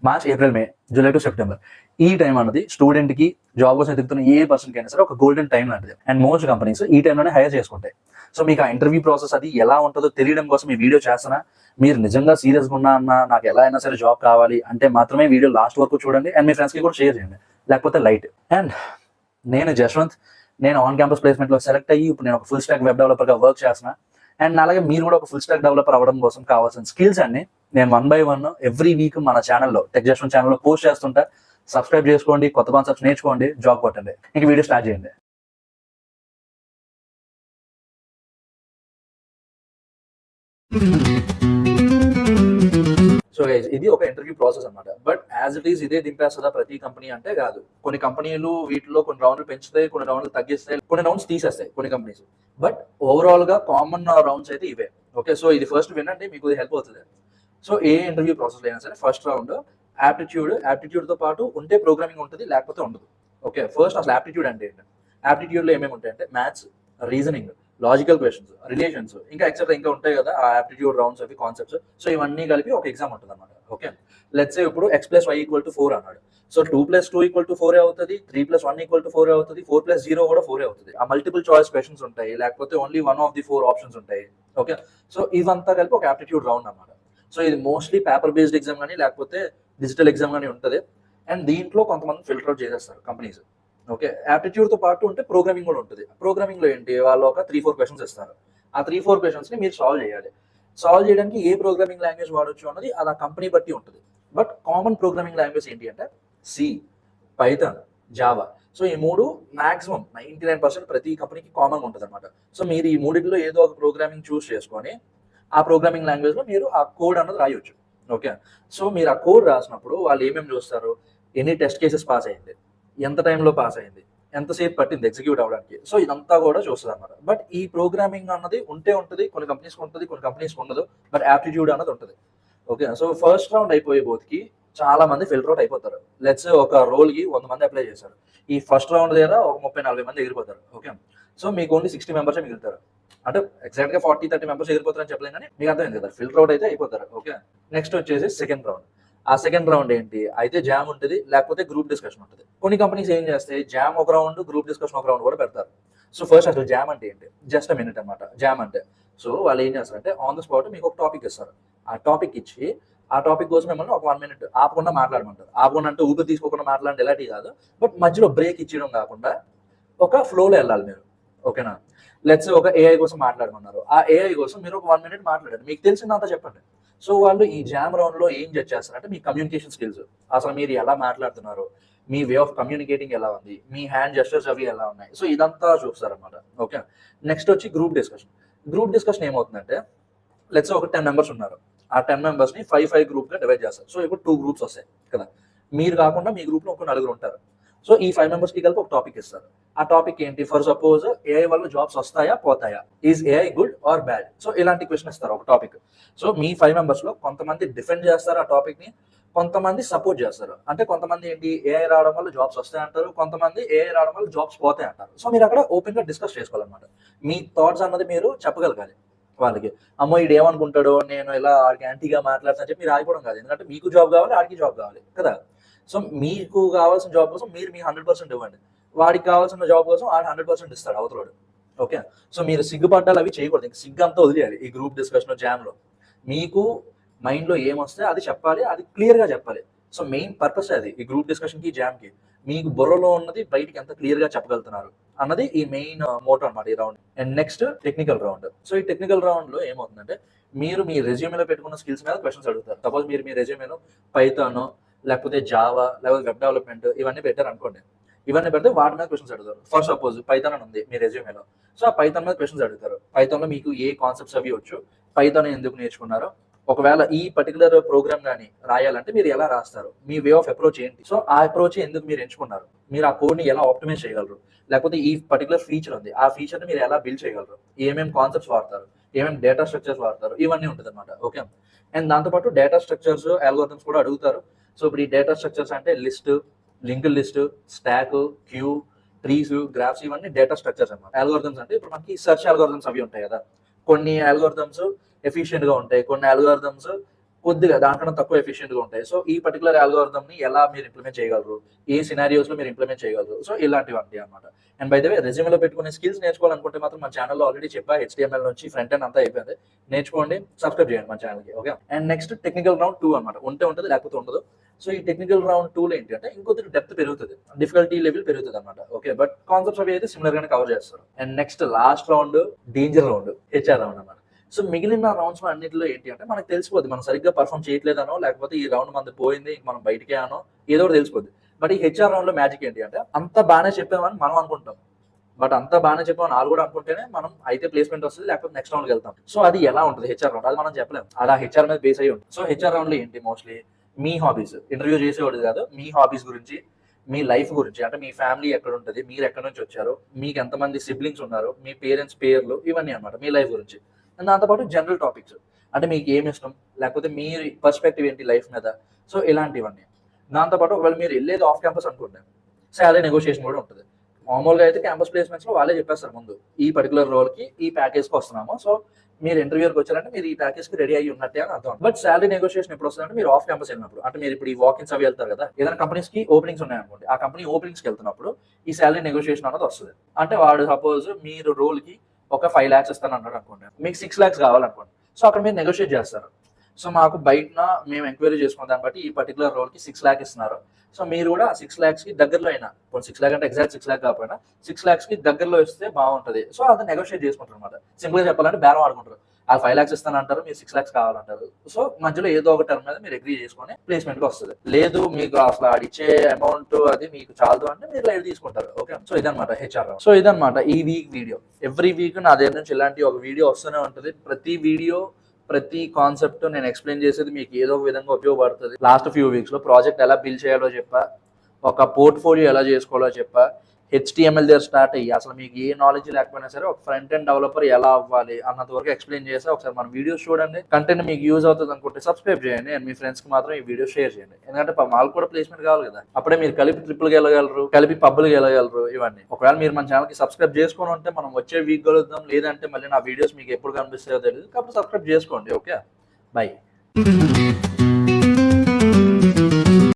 March, April, May, July to September ఈ time అన్నది student కి జాబ్ కోసం ఎదుగుతున్న ఏ పర్సన్ కైనా సరే ఒక గోల్డెన్ టైం లాంటిది. అండ్ మోస్ట్ కంపెనీస్ ఈ టైంలోనే హైర్ చేసుకుంటాయి. సో మీకు ఆ ఇంటర్వ్యూ ప్రాసెస్ అది ఎలా ఉంటుందో తెలియడం కోసం ఈ వీడియో చేస్తున్నా. మీరు నిజంగా సీరియస్గా ఉన్నా అన్న నాకు ఎలా అయినా సరే జాబ్ కావాలి అంటే మాత్రమే వీడియో లాస్ట్ వరకు చూడండి. అండ్ మీ ఫ్రెండ్స్కి కూడా షేర్ చేయండి, లేకపోతే లైట్. అండ్ నేను జశ్వంత్, నేను ఆన్ క్యాంపస్ ప్లేస్మెంట్లో సెలెక్ట్ అయ్యి ఇప్పుడు నేను ఒక ఫుల్ స్టాక్ వెబ్ డెవలపర్గా వర్క్ చేస్తున్నా. అండ్ అలాగే మీరు కూడా ఒక ఫుల్ స్టాక్ డెవలపర్ అవ్వడం కోసం కావాల్సిన స్కిల్స్ అన్ని నేను 1 by 1 ఎవ్రీ వీక్ మన ఛానల్లో టెక్ జశ్వంత్ ఛానల్లో పోస్ట్ చేస్తుంటా. సబ్స్క్రైబ్ చేసుకోండి, కొత్త కాన్సెప్ట్స్ నేర్చుకోండి, జాబ్ కొట్టండి. ఇంక వీడియో స్టార్ట్ చేయండి. సో ఇది ఒక ఇంటర్వ్యూ ప్రాసెస్ అనమాట. బట్ యాజ్ ఇట్ ఈస్ ఇదే దింపేస్తుందా ప్రతి కంపెనీ అంటే కాదు. కొన్ని కంపెనీలు వీటిలో కొన్ని రౌండ్లు పెంచుతాయి, కొన్ని రౌండ్లు తగ్గిస్తాయి, కొన్ని రౌండ్స్ తీసేస్తాయి కొన్ని కంపెనీస్. బట్ ఓవరాల్ గా కామన్ రౌండ్స్ అయితే ఇవే. ఓకే, సో ఇది ఫస్ట్ వినండి, మీకు హెల్ప్ అవుతుంది. సో ఏ ఇంటర్వ్యూ ప్రాసెస్ అయినా సరే ఫస్ట్ రౌండ్ యాప్టిట్యూడ్ తో పాటు ఉంటే ప్రోగ్రామింగ్ ఉంటుంది, లేకపోతే ఉండదు. ఓకే, ఫస్ట్ అసలు యాప్టిట్యూడ్ అంటే ఏంటి? యాప్టిట్యూడ్ లో ఏమేమి ఉంటాయంటే maths, reasoning, logical questions, relations, ఇంకా ఎక్సెట్రా ఇంకా ఉంటాయి కదా ఆ యాప్టిట్యూడ్ రౌండ్స్ అవి కాన్సెప్ట్స్. సో ఇవన్నీ కలిపి ఒక ఎగ్జామ్ ఉంటుంది అనమాట. ఓకే, లెట్స్ సే ఇప్పుడు x+y = 4 అన్నాడు. సో 2+2 = 4 అవుతుంది, 3+1 = 4 అవుతుంది, 4+0 కూడా 4 అవుతుంది. ఆ మల్టిపుల్ చాయిస్ క్వశ్చన్స్ ఉంటాయి, లేకపోతే only one of the 4 options ఉంటాయి. ఓకే, సో ఇవంతా కలిపి ఒక యాప్టిట్యూడ్ రౌండ్ అన్నమాట. సో ఇది మోస్ట్లీ పేపర్ బేస్డ్ ఎగ్జామ్ కానీ లేకపోతే డిజిటల్ ఎగ్జామ్ కానీ ఉంటుంది. అండ్ దీంట్లో కొంతమంది ఫిల్టర్ అవుట్ చేసేస్తారు కంపెనీస్. ఓకే, యాప్టిట్యూడ్ తో పాటు ఉంటే ప్రోగ్రామింగ్ కూడా ఉంటుంది. ప్రోగ్రామింగ్ లో ఏంటి, వాళ్ళు ఒక 3-4 క్వశ్చన్స్ ఇస్తారు. ఆ 3-4 క్వశ్చన్స్ ని మీరు సాల్వ్ చేయాలి. సాల్వ్ చేయడానికి ఏ ప్రోగ్రామింగ్ లాంగ్వేజ్ వాడొచ్చు అన్నది అది ఆ కంపెనీ బట్టి ఉంటుంది. బట్ కామన్ ప్రోగ్రామింగ్ లాంగ్వేజ్ ఏంటి అంటే సి, పైథాన్, జావా. సో ఈ మూడు మాక్సిమం 99% ప్రతి కంపెనీకి కామన్ ఉంటుంది అనమాట. సో మీరు ఈ మూడింటిలో ఏదో ఒక ప్రోగ్రామింగ్ చూస్ చేసుకొని ఆ ప్రోగ్రామింగ్ లాంగ్వేజ్ లో మీరు ఆ కోడ్ అన్నది రాయొచ్చు. ఓకే, సో మీరు ఆ కోడ్ రాసినప్పుడు వాళ్ళు ఏమేమి చూస్తారు, ఎన్ని టెస్ట్ కేసెస్ పాస్ అయింది, ఎంత టైంలో పాస్ అయింది, ఎంతసేపు పట్టింది ఎగ్జిక్యూట్ అవ్వడానికి. సో ఇదంతా కూడా చూస్తుంది అనమాట. బట్ ఈ ప్రోగ్రామింగ్ అన్నది ఉంటుంది, కొన్ని కంపెనీస్కి ఉంటుంది, కొన్ని కంపెనీస్కి ఉండదు. బట్ యాప్టిట్యూడ్ అన్నది ఉంటుంది. ఓకే, సో ఫస్ట్ రౌండ్ అయిపోయే బోత్కి చాలా మంది ఫిల్టర్ అవుట్ అయిపోతారు. లెట్స్ ఒక రోల్ కి 100 మంది అప్లై చేశారు. ఈ ఫస్ట్ రౌండ్ దగ్గర ఒక 30-40 మంది ఎగిరిపోతారు. ఓకే, సో మీకు ఓన్లీ 60 మెంబర్స్ మిగులుతారు. అంటే ఎగ్జాక్ట్ గా 40-30 మెంబర్స్ ఎగిరిపోతారని చెప్పలేం, కానీ మీకు అర్థమైంది కదా, ఫిల్టర్ అవుట్ అయితే అయిపోతారు. ఓకే, నెక్స్ట్ వచ్చేసి సెకండ్ రౌండ్. ఆ సెకండ్ రౌండ్ ఏంటి అయితే జామ్ ఉంటుంది, లేకపోతే గ్రూప్ డిస్కషన్ ఉంటుంది. కొన్ని కంపెనీస్ ఏం చేస్తాయి, జామ్ ఒక రౌండ్, గ్రూప్ డిస్కషన్ ఒక రౌండ్ కూడా పెడతారు. సో ఫస్ట్ అసలు జామ్ అంటే ఏంటి, జస్ట్ మినిట్ అనమాట జామ్ అంటే. సో వాళ్ళు ఏం చేస్తారంటే ఆన్ ద స్పాట్ మీకు ఒక టాపిక్ ఇస్తారు. ఆ టాపిక్ ఇచ్చి ఆ టాపిక్ కోసం మిమ్మల్ని ఒక 1 minute ఆపకుండా మాట్లాడమంటారు. ఆపకుండా అంటే ఊపిరి తీసుకోకుండా మాట్లాడండి ఎలాంటివి కాదు, బట్ మధ్యలో బ్రేక్ ఇచ్చడం కాకుండా ఒక ఫ్లోలో వెళ్ళాలి మీరు. ఓకేనా, లెట్స్ ఒక ఏఐ కోసం మాట్లాడమన్నారు. ఆ ఏఐ కోసం మీరు ఒక 1 minute మాట్లాడండి, మీకు తెలిసిందంతా చెప్పండి. సో వాళ్ళు ఈ జామ్ రౌండ్ లో ఏం జడ్జ్ చేస్తారంటే మీ కమ్యూనికేషన్ స్కిల్స్, అసలు మీరు ఎలా మాట్లాడుతున్నారు, మీ వే ఆఫ్ కమ్యూనికేటింగ్ ఎలా ఉంది, మీ హ్యాండ్ జెస్టర్స్ అవి ఎలా ఉన్నాయి. సో ఇదంతా చూస్తారనమాట. ఓకే, నెక్స్ట్ వచ్చి గ్రూప్ డిస్కషన్. గ్రూప్ డిస్కషన్ ఏమవుతుందంటే లెట్స్ ఒక 10 మెంబర్స్ ఉన్నారు. ఆ 10 మెంబర్స్ ని 5 గ్రూప్ గా డివైడ్ చేస్తారు. సో ఇప్పుడు 2 గ్రూప్స్ వస్తాయి కదా, మీరు కాకుండా మీ గ్రూప్ లో ఒక 4 ఉంటారు. సో ఈ 5 మెంబర్స్ కి కలిపి ఒక టాపిక్ ఇస్తారు. ఆ టాపిక్ ఏంటి, ఫర్ సపోజ్ ఏఐ వల్ల జాబ్స్ వస్తాయా పోతాయా, is AI good or bad. So ఇలాంటి క్వశ్చన్ ఇస్తారు ఒక టాపిక్. సో మీ 5 మెంబర్స్ లో కొంతమంది డిఫెండ్ చేస్తారు ఆ టాపిక్ ని, కొంతమంది సపోర్ట్ చేస్తారు. అంటే కొంతమంది ఏంటి ఏఐ రావడం వల్ల జాబ్స్ వస్తాయి అంటారు, కొంతమంది ఏఐ రావడం వల్ల జాబ్స్ పోతాయి అంటారు. సో మీరు అక్కడ ఓపెన్ గా డిస్కస్ చేసుకోవాలన్నమాట. మీ థాట్స్ అన్నది మీరు చెప్పగలగాలి వాళ్ళకి. అమ్మో ఇది ఏమనుకుంటాడో, నేను ఇలా ఆడికి యాంటీగా మాట్లాడతాను చెప్పి మీరు ఆగిపోవడం కాదు. ఎందుకంటే మీకు జాబ్ కావాలి, ఆడికి జాబ్ కావాలి కదా. సో మీకు కావాల్సిన జాబ్ కోసం మీరు మీ 100% ఇవ్వండి, వాడికి కావాల్సిన జాబ్ కోసం ఆడు 100% ఇస్తాడు అవతలోడు. ఓకే, సో మీరు సిగ్గుపడ్డాలు అవి చేయకూడదు. ఇంక సిగ్గు అంతా వదిలేయాలి ఈ గ్రూప్ డిస్కషన్ జామ్ లో. మీకు మైండ్ లో ఏమొస్తే అది చెప్పాలి, అది క్లియర్ గా చెప్పాలి. సో మెయిన్ పర్పస్ అది ఈ గ్రూప్ డిస్కషన్ కి జామ్ కి. మీకు బుర్రలో ఉన్నది బయటికి ఎంత క్లియర్ గా చెప్పగలుగుతున్నారు అన్నది ఈ మెయిన్ మోటో అనమాట ఈ round. And next technical round. So ఈ టెక్నికల్ రౌండ్ లో ఏమవుతుందంటే మీరు మీ రెజ్యూమేలో పెట్టుకున్న స్కిల్స్ మీద క్వశ్చన్స్ అడుగుతారు. సపోజ్ మీరు మీ రెజ్యూమేలో పైథాన్, లేకపోతే జావా, లేకపోతే వెబ్ డెవలప్మెంట్ ఇవన్నీ పెట్టారు అనుకోండి. ఇవన్నీ పెడితే వాటి మీద క్వశ్చన్స్ అడుగుతారు. ఫర్ సపోజ్ పైథాన్ అని ఉంది మీ రెజ్యూమేలో. సో ఆ పైథాన్ మీద క్వశ్చన్స్ అడుగుతారు. పైథాన్ లో మీకు ఏ కాన్సెప్ట్స్ అవి వచ్చు, పైథాన్ ఎందుకు నేర్చుకున్నారో, ఒకవేళ ఈ పర్టికులర్ ప్రోగ్రామ్ కానీ రాయాలంటే మీరు ఎలా రాస్తారు, మీ వే ఆఫ్ అప్రోచ్ ఏంటి, సో ఆ అప్రోచ్ ఎందుకు మీరు ఎంచుకున్నారు, మీరు ఆ కోడ్ ని ఎలా ఆప్టిమైజ్ చేయగలరు, లేకపోతే ఈ పర్టికులర్ ఫీచర్ ఉంది ఆ ఫీచర్ ని మీరు ఎలా బిల్డ్ చేయగలరు, ఏమేమి కాన్సెప్ట్స్ వాడతారు, ఏమేమి డేటా స్ట్రక్చర్స్ వాడతారు, ఇవన్నీ ఉంటుంది అనమాట. ఓకే, అండ్ దాంతోపాటు డేటా స్ట్రక్చర్స్, అల్గోరిథమ్స్ కూడా అడుగుతారు. సో ఇప్పుడు ఈ డేటా స్ట్రక్చర్స్ అంటే list, linked list, stack, queue, trees, graphs, ఇవన్నీ డేటా స్ట్రక్చర్స్ అన్నమాట. అల్గోరిథమ్స్ అంటే ఇప్పుడు మనకి సెర్చ్ అల్గోరిథమ్స్ అవి ఉంటాయి కదా, కొన్ని అల్గోరిథమ్స్ ఎఫిషియెంట్ గా ఉంటాయి, కొన్ని అల్గోరిథమ్స్ కొద్దిగా దానికన్నా తక్కువ ఎఫిషియెంట్ గా ఉంటాయి. సో ఈ పర్టికులర్ అల్గోరిథం ని ఎలా మీరు ఇంప్లిమెంట్ చేయగలరు, ఏ సినారియోస్ లో మీరు ఇంప్లిమెంట్ చేయగలరు, సో ఇలాంటివన్నీ అనమాట. And by the way resume లో పెట్టుకునే స్కిల్స్ నేర్చుకోవాలనుకుంటే మాత్రం మన ఛానల్లో ఆల్రెడీ చెప్పా, HTML నుంచి ఫ్రంట్ ఎండ్ అంతా అయిపోయింది, నేర్చుకోండి, సబ్స్క్రైబ్ చేయండి మన ఛానల్కి. Okay. And next technical round 2 అనమాట. ఉంటే ఉంటుంది, లేకపోతే ఉండదు. సో ఈ టెక్నికల్ రౌండ్ 2 లో ఏంటి అంటే ఇంకొద్ది డెప్త్ పెరుగుతుంది, డిఫికల్టీ లెవెల్ పెరుగుతుంది అనమాట. ఓకే, బట్ కాన్సెప్ట్స్ అవి అయితే సిమిలర్ గానే కవర్ చేస్తారు. And next last round danger round, HR round అనమాట. సో మిగిలిన రౌండ్స్ లో అన్నింటిలో ఏంటి అంటే మనకు తెలిసిపోద్ది మనం సరిగ్గా పర్ఫామ్ చేయట్లేదనో, లేకపోతే ఈ రౌండ్ మనది పోయింది ఇంక మనం బయటికే అనో ఏదో ఒకటి తెలిసిపోద్ది. బట్ ఈ HR రౌండ్ లో మ్యాజిక్ ఏంటి అంటే అంత బాగానే చెప్పామని మనం అనుకుంటాం, బట్ అంత బాగానే చెప్పామని వాళ్ళు కూడా అనుకుంటేనే మనం అయితే ప్లేస్మెంట్ వస్తుంది, లేకపోతే నెక్స్ట్ రౌండ్కి వెళ్తాం. సో అది ఎలా ఉంటుంది HR రౌండ్, అది మనం చెప్పలేము, అది ఆ HR మీద బేస్ అయ్యి ఉంటుంది. సో HR రౌండ్ లో ఏంటి మోస్ట్లీ మీ హాబీస్, ఇంటర్వ్యూ చేసేవాడు కాదు, మీ హాబీస్ గురించి, మీ లైఫ్ గురించి, అంటే మీ ఫ్యామిలీ ఎక్కడ ఉంటుంది, మీరు ఎక్కడి నుంచి వచ్చారు, మీకు ఎంతమంది సిబ్లింగ్స్ ఉన్నారు, మీ పేరెంట్స్ పేర్లు, ఇవన్నీ అనమాట మీ లైఫ్ గురించి. అండ్ దాంతోపాటు జనరల్ టాపిక్స్, అంటే మీకు ఏమి ఇష్టం, లేకపోతే మీ పర్స్పెక్టివ్ ఏంటి లైఫ్ మీద, సో ఇలాంటివన్నీ. దాంతోపాటు ఒకవేళ మీరు వెళ్ళేది ఆఫ్ క్యాంపస్ అనుకుంటే శాలరీ నెగోషియేషన్ కూడా ఉంటుంది. మామూలుగా అయితే క్యాంపస్ ప్లేస్మెంట్స్ లో వాళ్ళే చెప్పేస్తారు ముందు, ఈ పర్టికులర్ రోల్ కి ఈ ప్యాకేజ్ కి వస్తున్నాము, సో మీరు ఇంటర్వ్యూకి వచ్చారంటే మీరు ఈ ప్యాకేజ్ కి రెడీ అయ్యి ఉన్నట్టే అని అర్థం. బట్ శాలరీ నెగోషియేషన్ ఎప్పుడు వస్తుందంటే మీరు ఆఫ్ క్యాంపస్ వెళ్ళినప్పుడు, అంటే మీరు ఇప్పుడు ఈ వాకిన్స్ అవి వెళ్తారు కదా, ఏదైనా కంపెనీస్ కి ఓపెనింగ్స్ ఉన్నాయనుకోండి, ఆ కంపెనీ ఓపెనింగ్స్ కి వెళ్తున్నప్పుడు ఈ శాలరీ నెగోషియేషన్ అనేది వస్తుంది. అంటే వాడు సపోజ్ మీరు రోల్ కి ఒక 5 lakhs ఇస్తాను అన్నాడు అనుకోండి, మీకు 6 lakhs కావాలనుకోండి, సో అక్కడ మీరు నెగోషియేట్ చేస్తారు. సో మాకు బయట మేము ఎంక్వైరీ చేసుకున్న దాన్ని బట్టి ఈ పర్టికులర్ రోల్ కి 6 lakhs ఇస్తున్నారు, సో మీరు కూడా 6 lakhs కి దగ్గరలో అయినా, 6 lakh అంటే ఎగ్జాక్ట్ 6 lakh కాకపోయినా 6 lakhs కి దగ్గరలో ఇస్తే బాగుంటది. సో అది నెగోషియేట్ చేసుకుంటారు అనమాట. సింపుల్ గా చెప్పాలంటే బేరం ఆడుకుంటారు. ఆ 5 lakhs ఇస్తాను అంటారు, మీరు 6 lakhs కావాలంటారు. సో మధ్యలో ఏదో ఒక టర్మ్ మీద మీరు అగ్రీ చేసుకొని ప్లేస్మెంట్ కి వస్తుంది. లేదు మీకు అసలు ఆడిచ్చే అమౌంట్ అది మీకు చాలదు అంటే మీరు లైవ్ తీసుకుంటారు. ఓకే, సో ఇదనమాట HR. సో ఇదనమాట ఈ వీక్ వీడియో. ఎవ్రీ వీక్ నా దగ్గర నుంచి ఇలాంటి ఒక వీడియో వస్తూనే ఉంటుంది. ప్రతి వీడియో, ప్రతి కాన్సెప్ట్ నేను ఎక్స్ప్లెయిన్ చేసేది మీకు ఏదో ఒక విధంగా ఉపయోగపడుతుంది. లాస్ట్ ఫ్యూ వీక్స్ లో ప్రాజెక్ట్ ఎలా బిల్డ్ చేయాలో చెప్పా, ఒక పోర్ట్ఫోలియో ఎలా చేసుకోవాలో చెప్పా, HTML దగ్గర స్టార్ట్ అయ్యి అసలు మీకు ఏ నాలెడ్జ్ లేకపోయినా సరే ఒక ఫ్రంట్ ఎండ్ డెవలపర్ ఎలా అవ్వాలి అన్నంత వరకు ఎక్స్ప్లెయిన్ చేసి ఒకసారి మన వీడియోస్ చూడండి. కంటెంట్ మీకు యూజ్ అవుతుంది అనుకుంటే సబ్స్క్రైబ్ చేయండి, అండ్ మీ ఫ్రెండ్స్ కి మాత్రం ఈ వీడియో షేర్ చేయండి. ఎందుకంటే వాళ్ళు కూడా ప్లేస్మెంట్ కావాలి కదా, అప్పుడే మీరు కలిపి ట్రిపుల్కి వెళ్ళగలరు, కలిపి పబ్బులకి వెళ్ళగలరు. ఇవన్నీ ఒకవేళ మీరు మన ఛానల్ కి సబ్స్క్రైబ్ చేసుకొని ఉంటే మనం వచ్చే వీక్ కలుద్దాం, లేదంటే మళ్ళీ నా వీడియోస్ మీకు ఎప్పుడు కనిపిస్తాయో తెలియదు, కాబట్టి సబ్స్క్రైబ్ చేసుకోండి. Okay, by.